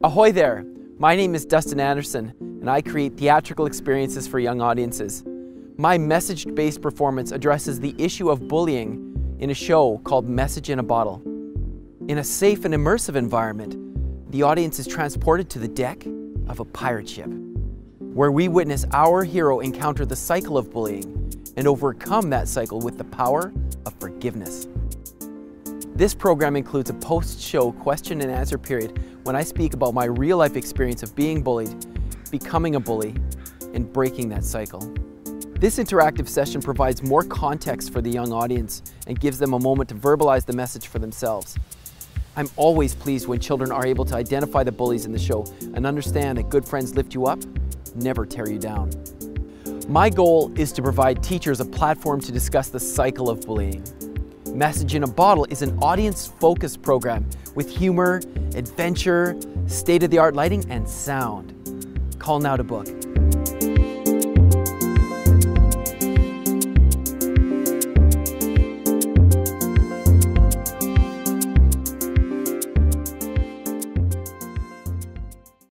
Ahoy there! My name is Dustin Anderson, and I create theatrical experiences for young audiences. My message-based performance addresses the issue of bullying in a show called Message in a Bottle. In a safe and immersive environment, the audience is transported to the deck of a pirate ship, where we witness our hero encounter the cycle of bullying and overcome that cycle with the power of forgiveness. This program includes a post-show question and answer period when I speak about my real-life experience of being bullied, becoming a bully, and breaking that cycle. This interactive session provides more context for the young audience and gives them a moment to verbalize the message for themselves. I'm always pleased when children are able to identify the bullies in the show and understand that good friends lift you up, never tear you down. My goal is to provide teachers a platform to discuss the cycle of bullying. Message in a Bottle is an audience-focused program with humor, adventure, state-of-the-art lighting, and sound. Call now to book.